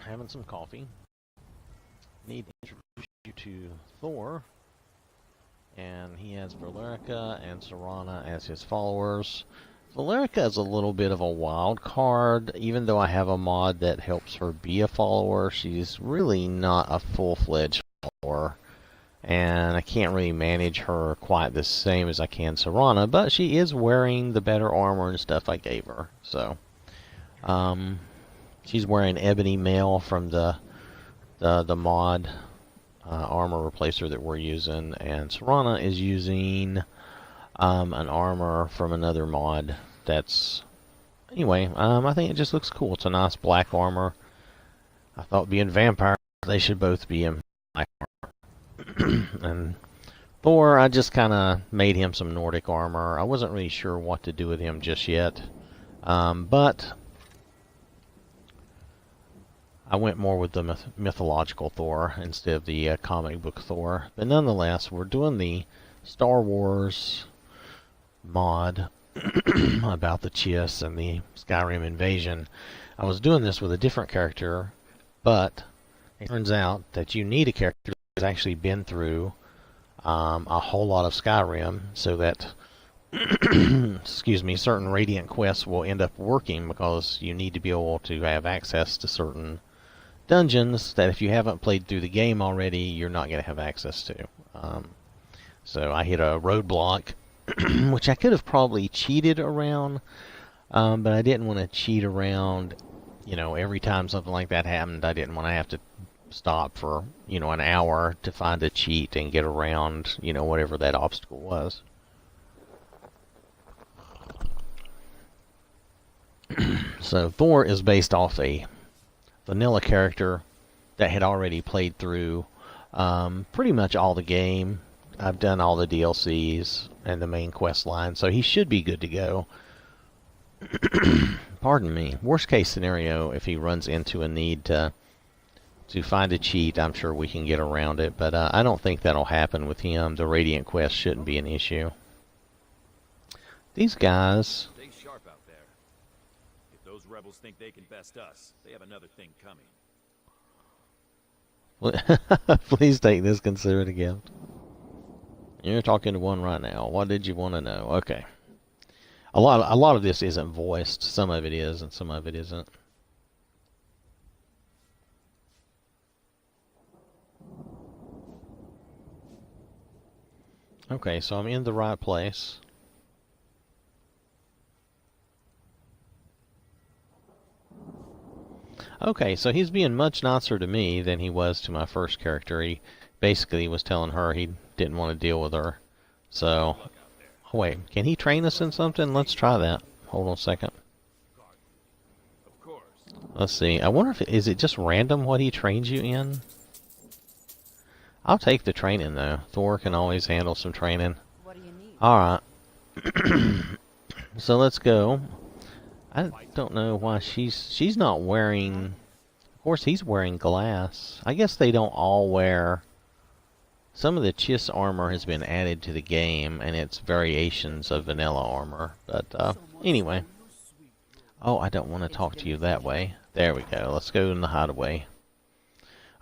having some coffee. Need to introduce you to Thor, and he has Valerica and Serana as his followers. Valerica is a little bit of a wild card. Even though I have a mod that helps her be a follower, she's really not a full-fledged follower. And I can't really manage her quite the same as I can Serana, but she is wearing the better armor and stuff I gave her. So, she's wearing Ebony Mail from the mod armor replacer that we're using, and Serana is using an armor from another mod that's... Anyway, I think it just looks cool. It's a nice black armor. I thought being vampires, they should both be in black armor. And Thor, I just kind of made him some Nordic armor. I wasn't really sure what to do with him just yet. But I went more with the mythological Thor instead of the comic book Thor. But nonetheless, we're doing the Star Wars mod about the Chiss and the Skyrim invasion. I was doing this with a different character, but it turns out that you need a character that's actually been through a whole lot of Skyrim, so that excuse me, certain Radiant quests will end up working, because you need to be able to have access to certain dungeons that if you haven't played through the game already, you're not going to have access to. So I hit a roadblock, which I could have probably cheated around, but I didn't want to cheat around, you know, every time something like that happened. I didn't want to have to stop for, you know, an hour to find a cheat and get around, you know, whatever that obstacle was. So Thor is based off a vanilla character that had already played through pretty much all the game. I've done all the DLCs and the main quest line, so he should be good to go. Pardon me. Worst case scenario, if he runs into a need to find a cheat, I'm sure we can get around it, but I don't think that'll happen with him. The Radiant quest shouldn't be an issue. These guys... Stay sharp out there. If those rebels think they can best us, they have another thing coming. Please take this considered gift. You're talking to one right now. What did you want to know? Okay. A lot of this isn't voiced. Some of it is, and some of it isn't. Okay, so I'm in the right place. Okay, so he's being much nicer to me than he was to my first character. He basically was telling her he didn't want to deal with her. So, oh wait, can he train us in something? Let's try that. Hold on a second. Let's see. I wonder if is it just random what he trains you in? I'll take the training though. Thor can always handle some training. What do you need? Alright. So let's go. I don't know why she's not wearing... Of course he's wearing glass. I guess they don't all wear... Some of the Chiss armor has been added to the game, and it's variations of vanilla armor. But anyway. Oh, I don't want to talk to you that way. There we go. Let's go in the hideaway.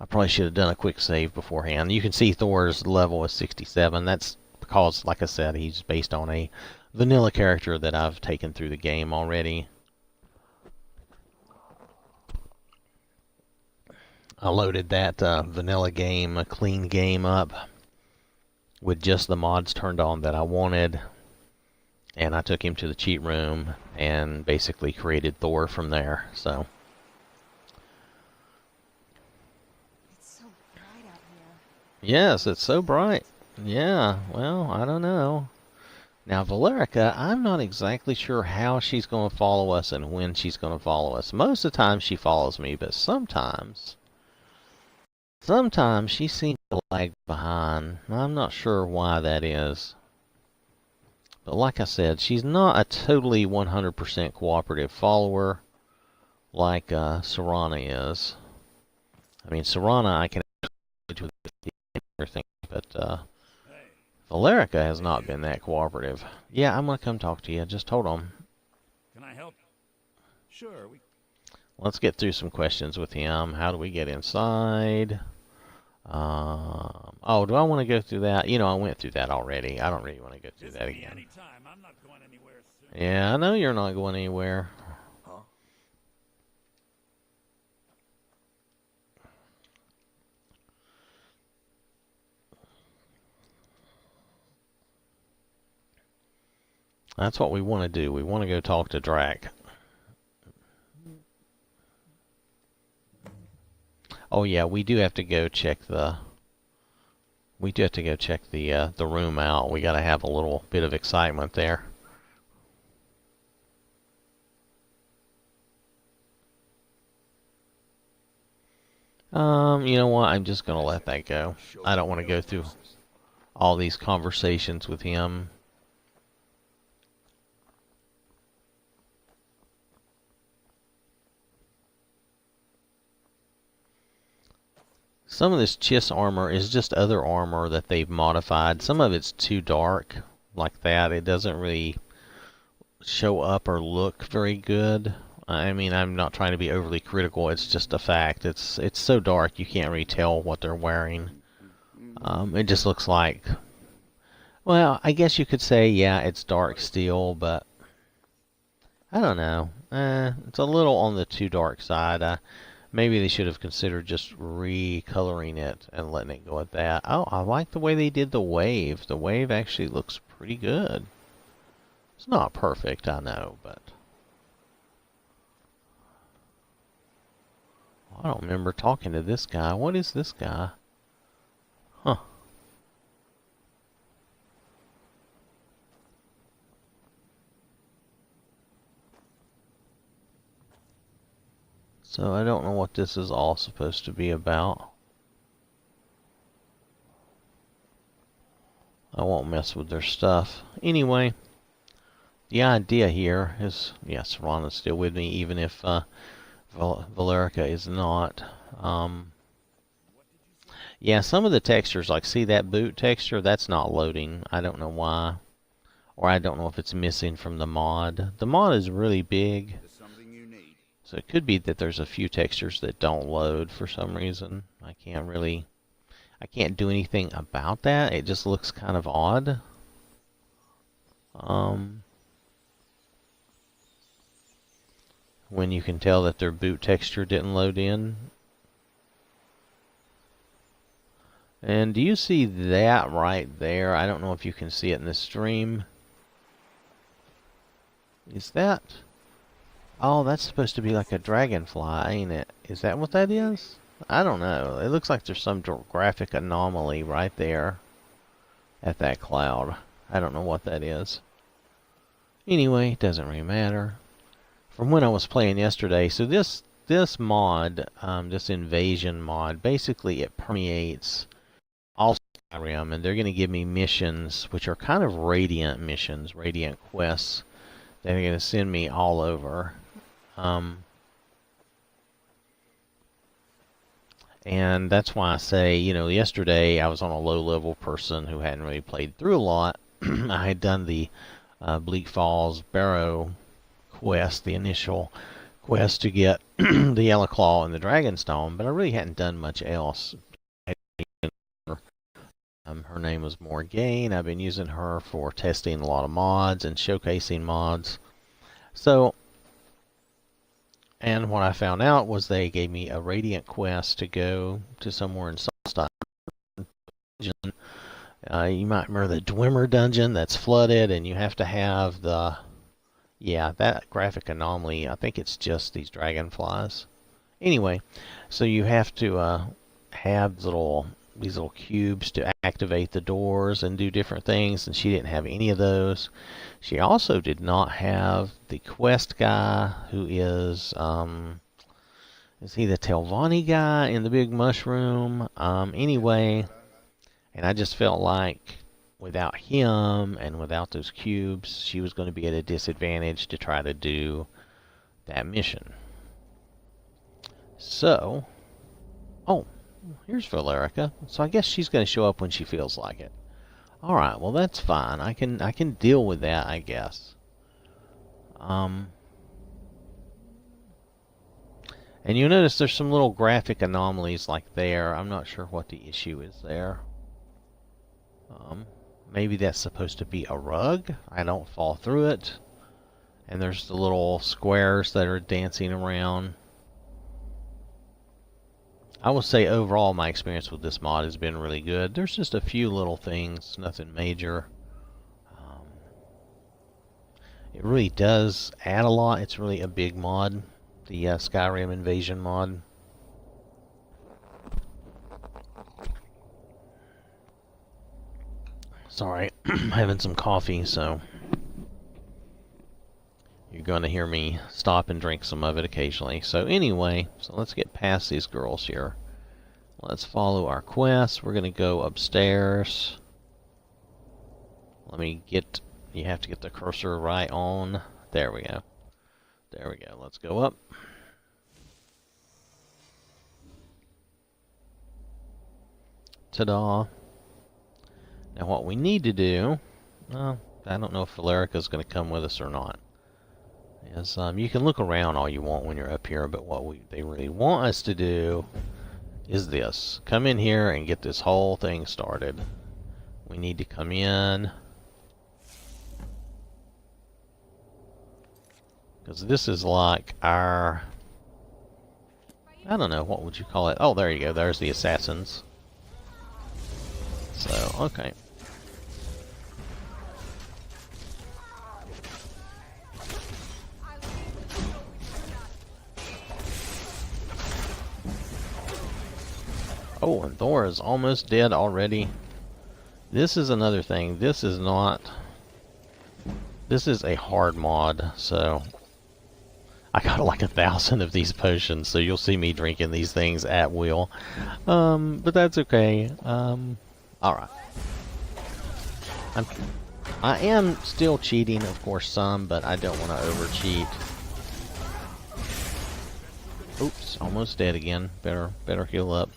I probably should have done a quick save beforehand. You can see Thor's level is 67. That's because, like I said, he's based on a vanilla character that I've taken through the game already. I loaded that vanilla game, a clean game up with just the mods turned on that I wanted. And I took him to the cheat room and basically created Thor from there. So... Yes, it's so bright. Yeah, well, I don't know. Now, Valerica, I'm not exactly sure how she's going to follow us and when she's going to follow us. Most of the time she follows me, but sometimes she seems to lag behind. I'm not sure why that is. But like I said, she's not a totally 100% cooperative follower like Serana is. I mean, Serana I can with everything, but Valerica has not been that cooperative. Yeah, I'm gonna come talk to you. Just hold on. Can I help? Sure. let's get through some questions with him. How do we get inside? Oh, do I want to go through that? You know, I went through that already. I don't really want to go through that again. I'm not going anywhere soon. Yeah, I know you're not going anywhere. Huh? That's what we want to do. We want to go talk to Drac. Oh yeah, we do have to go check the. We do have to go check the room out. We got to have a little bit of excitement there. You know what? I'm just gonna let that go. I don't want to go through all these conversations with him. Some of this Chiss armor is just other armor that they've modified. Some of it's too dark, like that. It doesn't really show up or look very good. I mean, I'm not trying to be overly critical. It's just a fact. It's so dark you can't really tell what they're wearing. It just looks like, well, I guess you could say, yeah, it's dark steel, but I don't know. It's a little on the too dark side. Maybe they should have considered just recoloring it and letting it go at that. Oh, I like the way they did the wave. The wave actually looks pretty good. It's not perfect, I know, but I don't remember talking to this guy. What is this guy? Huh. So I don't know what this is all supposed to be about. I won't mess with their stuff. Anyway, the idea here is, yes, Ron is still with me, even if Valerica is not. Yeah, some of the textures, like see that boot texture, that's not loading. I don't know why. Or I don't know if it's missing from the mod. The mod is really big. So it could be that there's a few textures that don't load for some reason. I can't do anything about that. It just looks kind of odd. When you can tell that their boot texture didn't load in. And do you see that right there? I don't know if you can see it in this stream. Is that... Oh, that's supposed to be like a dragonfly, ain't it? Is that what that is? I don't know. It looks like there's some graphic anomaly right there at that cloud. I don't know what that is. Anyway, it doesn't really matter. From when I was playing yesterday, so this mod, this invasion mod, basically it permeates all Skyrim, and they're going to give me missions, which are kind of radiant missions, radiant quests. They're going to send me all over. And that's why I say, you know, yesterday I was on a low-level person who hadn't really played through a lot. I had done the Bleak Falls Barrow quest, the initial quest to get the Yellow Claw and the Dragonstone, but I really hadn't done much else. Her name was Morgaine. I've been using her for testing a lot of mods and showcasing mods. So, and what I found out was they gave me a Radiant quest to go to somewhere in Solstice Dungeon. You might remember the Dwemer dungeon that's flooded, and you have to have the... Yeah, that graphic anomaly, I think it's just these dragonflies. Anyway, so you have to have these little cubes to activate the doors and do different things, and she didn't have any of those. She also did not have the quest guy, who is he the Telvanni guy in the big mushroom? Anyway, and I just felt like without him and without those cubes, she was going to be at a disadvantage to try to do that mission. So, oh, here's Valerica. So I guess she's going to show up when she feels like it. All right, well that's fine. I can deal with that, I guess. And you notice there's some little graphic anomalies like there. I'm not sure what the issue is there. Maybe that's supposed to be a rug. I don't fall through it. And there's the little squares that are dancing around. I will say overall my experience with this mod has been really good. There's just a few little things, nothing major. It really does add a lot. It's really a big mod, the Skyrim invasion mod. Sorry, I'm having some coffee, so you're going to hear me stop and drink some of it occasionally. So anyway, so let's get past these girls here. Let's follow our quest. We're going to go upstairs. Let me get... You have to get the cursor right on. There we go. There we go. Let's go up. Ta-da. Now what we need to do... Well, I don't know if Valerica's going to come with us or not. Is, you can look around all you want when you're up here, but what they really want us to do is this. Come in here and get this whole thing started. We need to come in... Because this is like our... I don't know, what would you call it? Oh, there you go. There's the assassins. So, okay. Oh, and Thor is almost dead already. This is another thing. This is not... This is a hard mod, so... I got like 1,000 of these potions, so you'll see me drinking these things at will. But that's okay. Alright. I am still cheating, of course, some, but I don't want to over-cheat. Oops, almost dead again. Better heal up.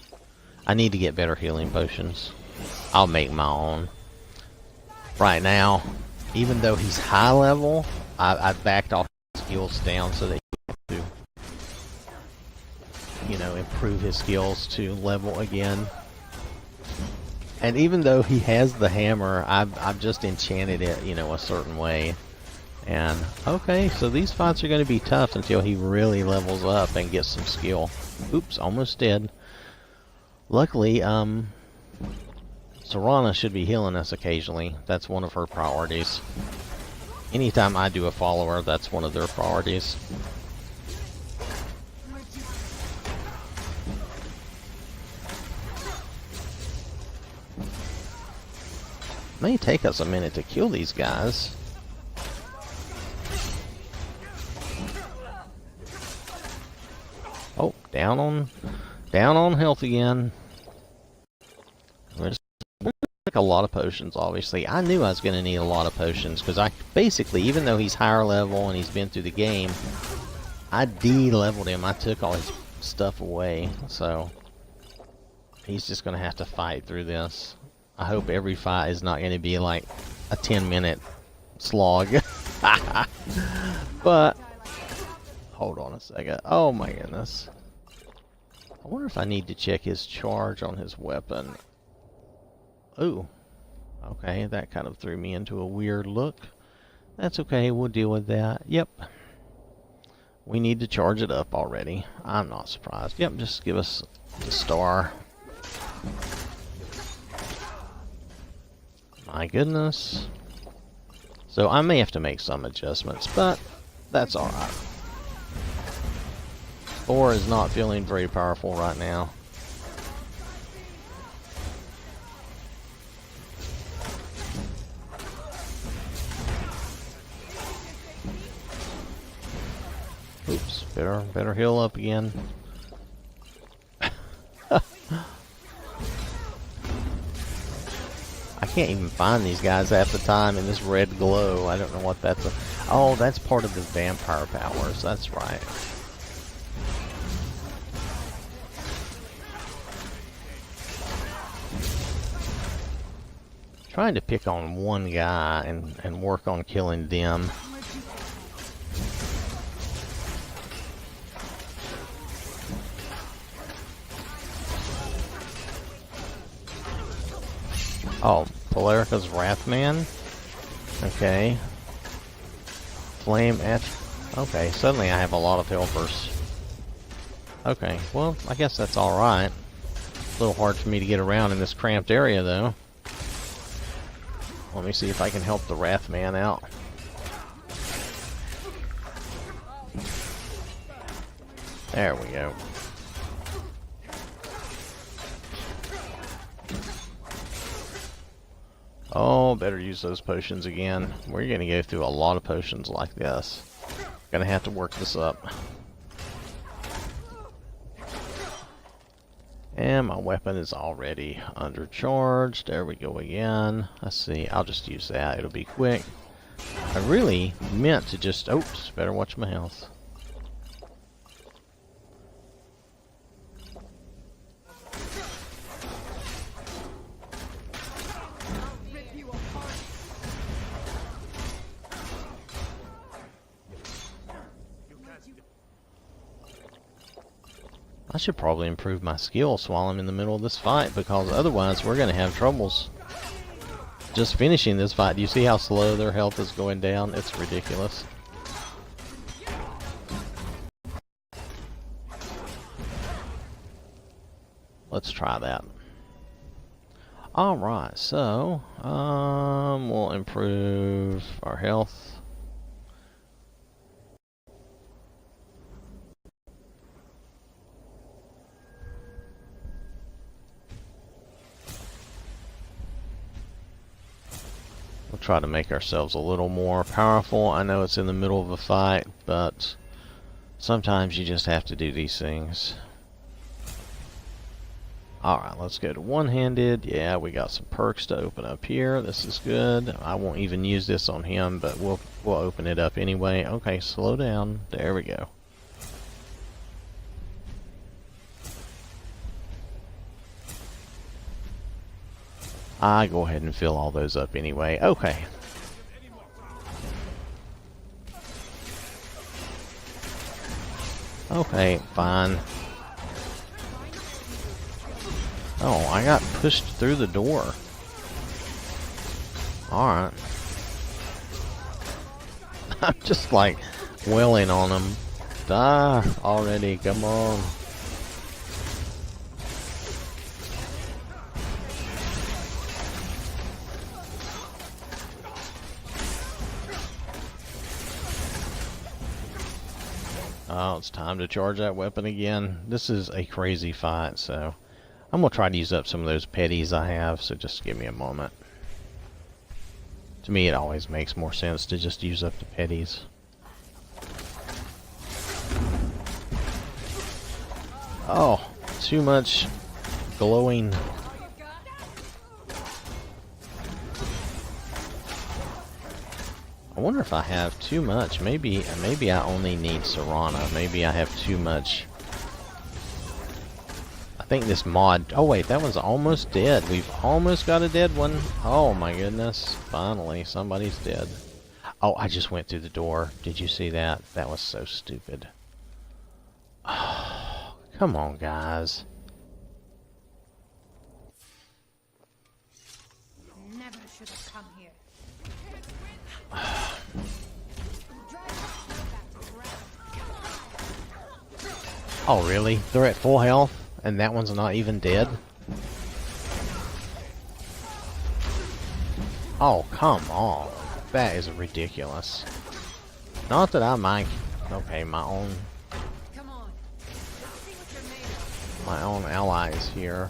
I need to get better healing potions. I'll make my own. Right now, even though he's high level, I backed off his skills down so that he can, you know, improve his skills to level again. And even though he has the hammer, I've just enchanted it, you know, a certain way. And, okay, so these fights are going to be tough until he really levels up and gets some skill. Oops, almost dead. Luckily, Serana should be healing us occasionally. That's one of her priorities. Anytime I do a follower, that's one of their priorities. It may take us a minute to kill these guys. Oh, down on health again. There's like a lot of potions, obviously. I knew I was going to need a lot of potions, because I basically, even though he's higher level and he's been through the game, I de-leveled him. I took all his stuff away, so he's just going to have to fight through this. I hope every fight is not going to be like a 10-minute slog. But, hold on a second. Oh my goodness. I wonder if I need to check his charge on his weapon. Ooh. Okay, that kind of threw me into a weird look. That's okay, we'll deal with that. Yep. We need to charge it up already. I'm not surprised. Yep, just give us the star. My goodness. So I may have to make some adjustments, but that's alright. Thor is not feeling very powerful right now. Oops, better heal up again. I can't even find these guys half the time in this red glow. I don't know what that's. Oh, that's part of the vampire powers. That's right. Trying to pick on one guy and work on killing them. Oh, Polarica's Wrathman. Okay. Flame at. Okay, suddenly I have a lot of helpers. Okay, well, I guess that's alright. A little hard for me to get around in this cramped area, though. Let me see if I can help the Wrathman out. There we go. Oh, better use those potions again. We're gonna go through a lot of potions like this. Gonna have to work this up. And my weapon is already undercharged. There we go again. Let's see, I'll just use that. It'll be quick. I really meant to just... Oops, better watch my health. I should probably improve my skills while I'm in the middle of this fight, because otherwise we're going to have troubles just finishing this fight. Do you see how slow their health is going down? It's ridiculous. Let's try that. Alright, so we'll improve our health. We'll try to make ourselves a little more powerful. I know it's in the middle of a fight, but sometimes you just have to do these things. Alright, let's go to one-handed. Yeah, we got some perks to open up here. This is good. I won't even use this on him, but we'll open it up anyway. Okay, slow down. There we go. I go ahead and fill all those up anyway. Okay. Okay, fine. Oh, I got pushed through the door. Alright. I'm just like wailing on him. Die already, come on. Oh, it's time to charge that weapon again. This is a crazy fight, so I'm going to try to use up some of those petties I have, so just give me a moment. To me, it always makes more sense to just use up the petties. Oh, too much glowing. I wonder if I have too much. Maybe I only need Serana. Maybe I have too much. I think this mod... Oh wait, that one's almost dead. We've almost got a dead one. Oh my goodness. Finally, somebody's dead. Oh, I just went through the door. Did you see that? That was so stupid. Oh, come on, guys. Never should have come here. Oh really? They're at full health and that one's not even dead? Oh, come on. That is ridiculous. Not that I mind. Okay, my own ally is here.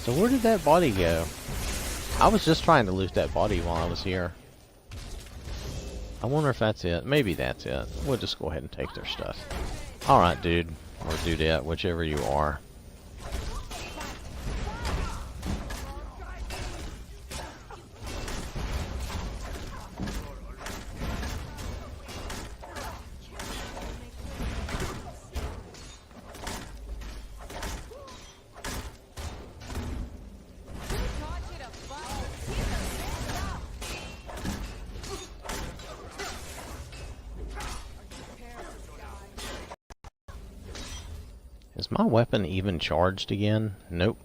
So where did that body go? I was just trying to loot that body while I was here. I wonder if that's it. Maybe that's it. We'll just go ahead and take their stuff. Alright, dude. Or dudette, whichever you are. Is my weapon even charged again? Nope.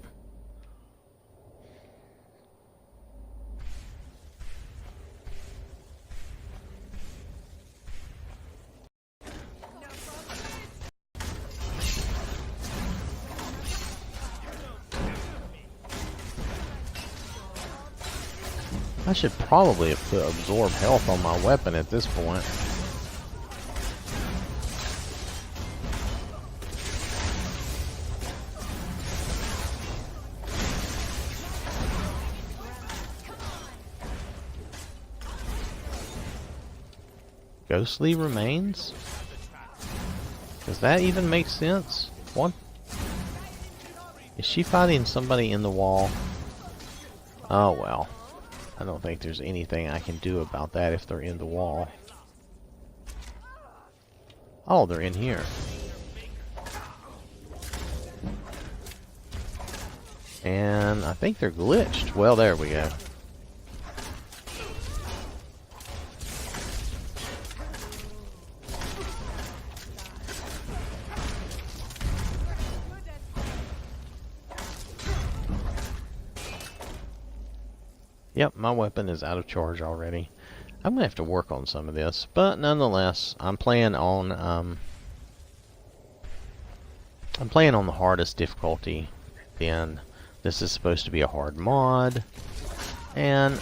I should probably have put absorb health on my weapon at this point. Ghostly remains? Does that even make sense? What? Is she fighting somebody in the wall? Oh well. I don't think there's anything I can do about that if they're in the wall. Oh, they're in here. And I think they're glitched. Well, there we go. Yep, my weapon is out of charge already. I'm gonna have to work on some of this, but nonetheless, I'm playing on the hardest difficulty. Then this is supposed to be a hard mod, and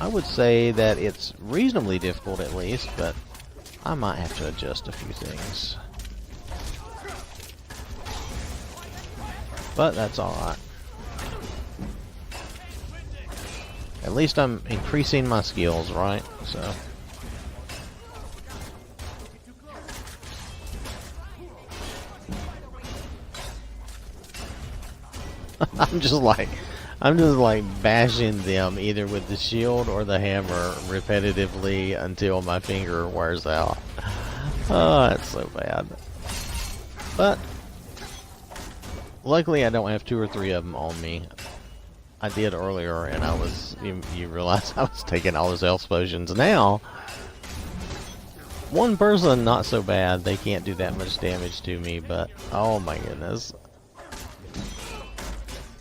I would say that it's reasonably difficult at least, but I might have to adjust a few things. But that's alright. At least I'm increasing my skills, right? So. I'm just like bashing them either with the shield or the hammer repetitively until my finger wears out. Oh, that's so bad. But luckily I don't have 2 or 3 of them on me. I did earlier, and I was, you realize I was taking all those health potions. Now, one person, not so bad. They can't do that much damage to me, but, oh my goodness.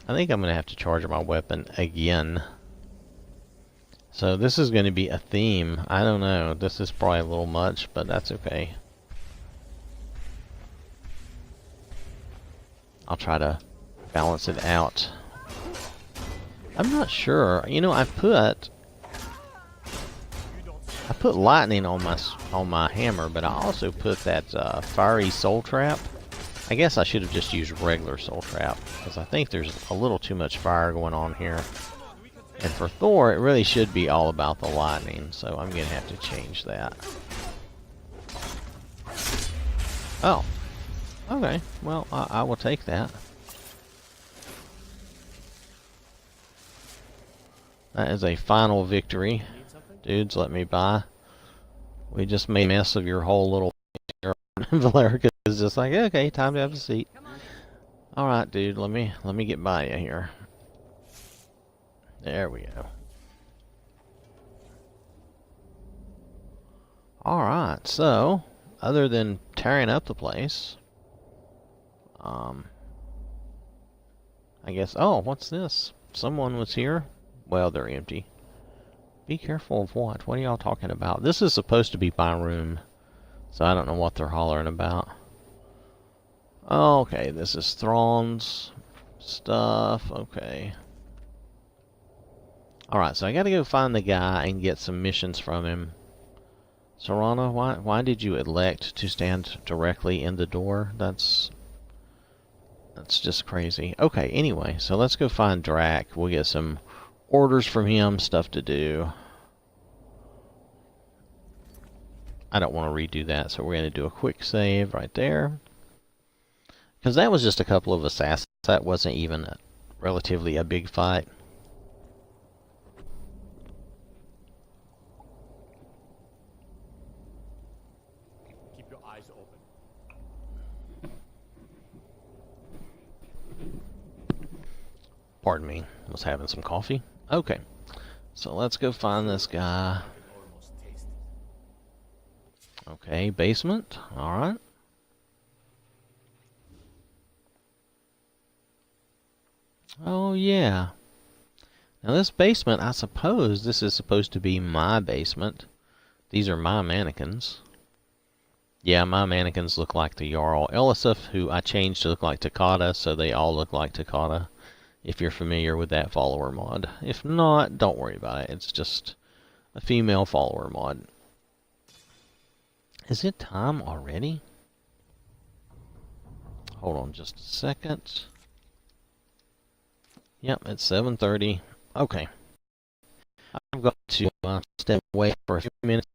I think I'm going to have to charge my weapon again. So this is going to be a theme. I don't know. This is probably a little much, but that's okay. I'll try to balance it out. I'm not sure. You know, I put lightning on my hammer, but I also put that fiery soul trap. I guess I should have just used regular soul trap, because I think there's a little too much fire going on here. And for Thor, it really should be all about the lightning, so I'm gonna have to change that. Oh, okay. Well, I will take that. That is a final victory. Dudes, let me by. We just made a mess of your whole little Valerica is just like, okay, time to have a seat. Alright, dude, let me get by you here. There we go. Alright, so other than tearing up the place, I guess, oh, what's this? Someone was here? Well, they're empty. Be careful of what? What are y'all talking about? This is supposed to be my room, so I don't know what they're hollering about. Okay, this is Thrawn's stuff. Okay. Alright, so I gotta go find the guy and get some missions from him. Serana, why did you elect to stand directly in the door? That's just crazy. Okay, anyway, so let's go find Drac. We'll get some orders from him, stuff to do. I don't want to redo that, so we're going to do a quick save right there. Because that was just a couple of assassins. That wasn't even relatively a big fight. Keep your eyes open. Pardon me, I was having some coffee. Okay, so let's go find this guy. Okay, basement. Alright. Oh, yeah. Now this basement, I suppose this is supposed to be my basement. These are my mannequins. Yeah, my mannequins look like the Jarl Elisif, who I changed to look like Takata, so they all look like Takata. if you're familiar with that follower mod. If not, don't worry about it. It's just a female follower mod. Is it time already? Hold on just a second. Yep, it's 7:30. Okay. I've got to step away for a few minutes